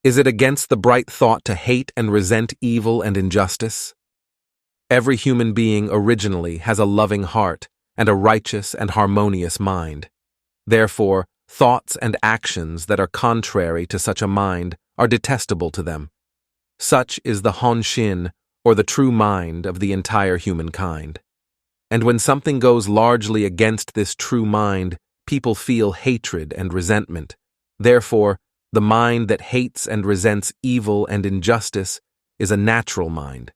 Is it against the bright thought to hate and resent evil and injustice? Every human being originally has a loving heart and a righteous and harmonious mind. Therefore, thoughts and actions that are contrary to such a mind are detestable to them. Such is the honshin, or the true mind of the entire humankind. And when something goes largely against this true mind, people feel hatred and resentment. Therefore, the mind that hates and resents evil and injustice is a natural mind.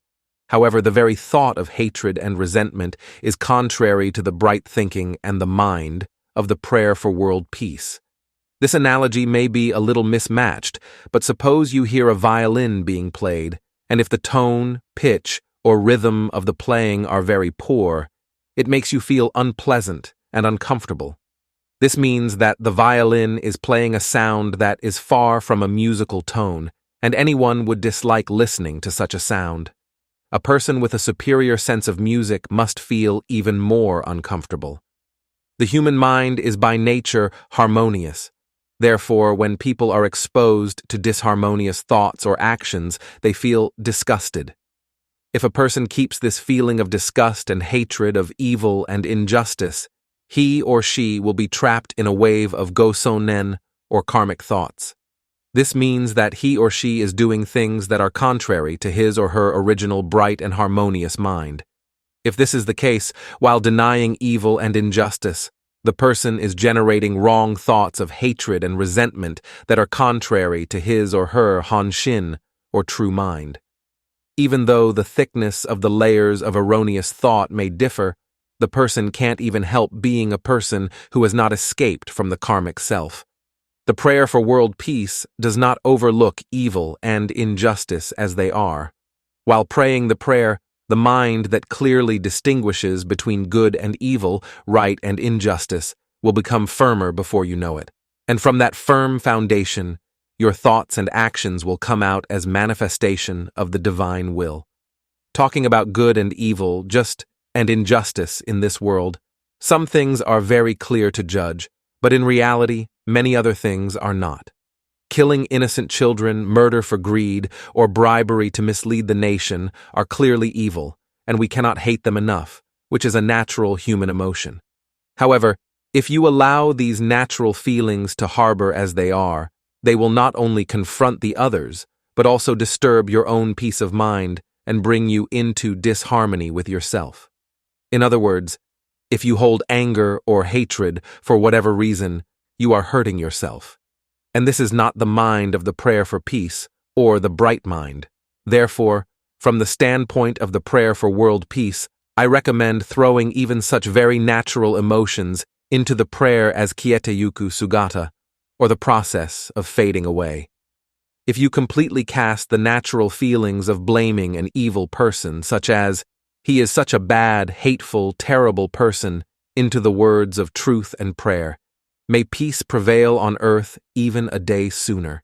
However, the very thought of hatred and resentment is contrary to the bright thinking and the mind of the prayer for world peace. This analogy may be a little mismatched, but suppose you hear a violin being played, and if the tone, pitch, or rhythm of the playing are very poor, it makes you feel unpleasant and uncomfortable. This means that the violin is playing a sound that is far from a musical tone, and anyone would dislike listening to such a sound. A person with a superior sense of music must feel even more uncomfortable. The human mind is by nature harmonious. Therefore, when people are exposed to disharmonious thoughts or actions, they feel disgusted. If a person keeps this feeling of disgust and hatred of evil and injustice, he or she will be trapped in a wave of gosonen, or karmic thoughts. This means that he or she is doing things that are contrary to his or her original bright and harmonious mind. If this is the case, while denying evil and injustice, the person is generating wrong thoughts of hatred and resentment that are contrary to his or her honshin, or true mind. Even though the thickness of the layers of erroneous thought may differ, the person can't even help being a person who has not escaped from the karmic self. The prayer for world peace does not overlook evil and injustice as they are. While praying the prayer, the mind that clearly distinguishes between good and evil, right and injustice, will become firmer before you know it. And from that firm foundation, your thoughts and actions will come out as manifestation of the divine will. Talking about good and evil, and injustice in this world, some things are very clear to judge, but in reality, many other things are not. Killing innocent children, murder for greed, or bribery to mislead the nation are clearly evil, and we cannot hate them enough, which is a natural human emotion. However, if you allow these natural feelings to harbor as they are, they will not only confront the others, but also disturb your own peace of mind and bring you into disharmony with yourself. In other words, if you hold anger or hatred for whatever reason, you are hurting yourself. And this is not the mind of the prayer for peace or the bright mind. Therefore, from the standpoint of the prayer for world peace, I recommend throwing even such very natural emotions into the prayer as kieteyuku sugata, or the process of fading away. If you completely cast the natural feelings of blaming an evil person, such as, "He is such a bad, hateful, terrible person," into the words of truth and prayer, may peace prevail on earth even a day sooner.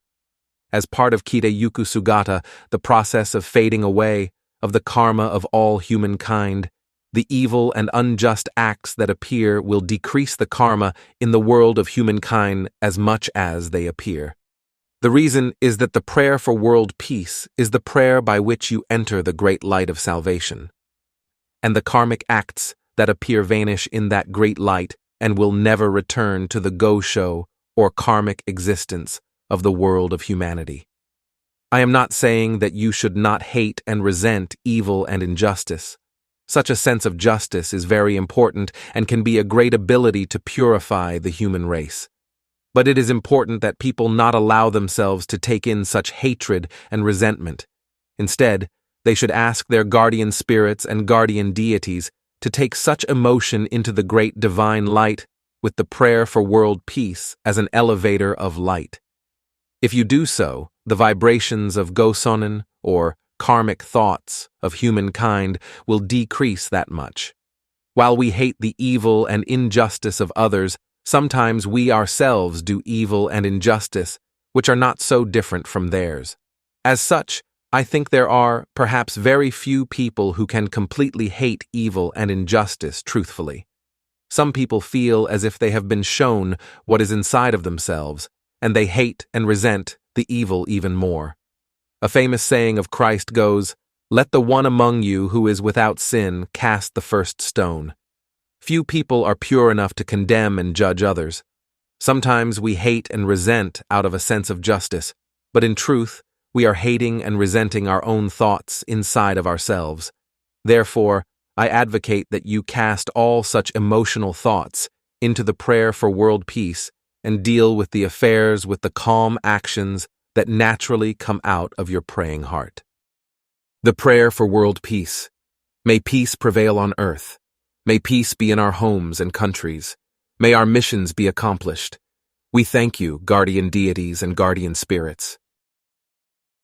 As part of Kiteyuku Sugata, the process of fading away, of the karma of all humankind, the evil and unjust acts that appear will decrease the karma in the world of humankind as much as they appear. The reason is that the prayer for world peace is the prayer by which you enter the great light of salvation. And the karmic acts that appear vanish in that great light and will never return to the go-sho or karmic existence of the world of humanity. I am not saying that you should not hate and resent evil and injustice. Such a sense of justice is very important and can be a great ability to purify the human race. But it is important that people not allow themselves to take in such hatred and resentment. Instead, they should ask their guardian spirits and guardian deities to take such emotion into the great divine light with the prayer for world peace as an elevator of light. If you do so, the vibrations of gosonen, or karmic thoughts, of humankind will decrease that much. While we hate the evil and injustice of others, sometimes we ourselves do evil and injustice, which are not so different from theirs. As such, I think there are, perhaps, very few people who can completely hate evil and injustice truthfully. Some people feel as if they have been shown what is inside of themselves, and they hate and resent the evil even more. A famous saying of Christ goes, "Let the one among you who is without sin cast the first stone." Few people are pure enough to condemn and judge others. Sometimes we hate and resent out of a sense of justice, but in truth, we are hating and resenting our own thoughts inside of ourselves. Therefore, I advocate that you cast all such emotional thoughts into the prayer for world peace and deal with the affairs with the calm actions that naturally come out of your praying heart. The prayer for world peace. May peace prevail on earth. May peace be in our homes and countries. May our missions be accomplished. We thank you, guardian deities and guardian spirits.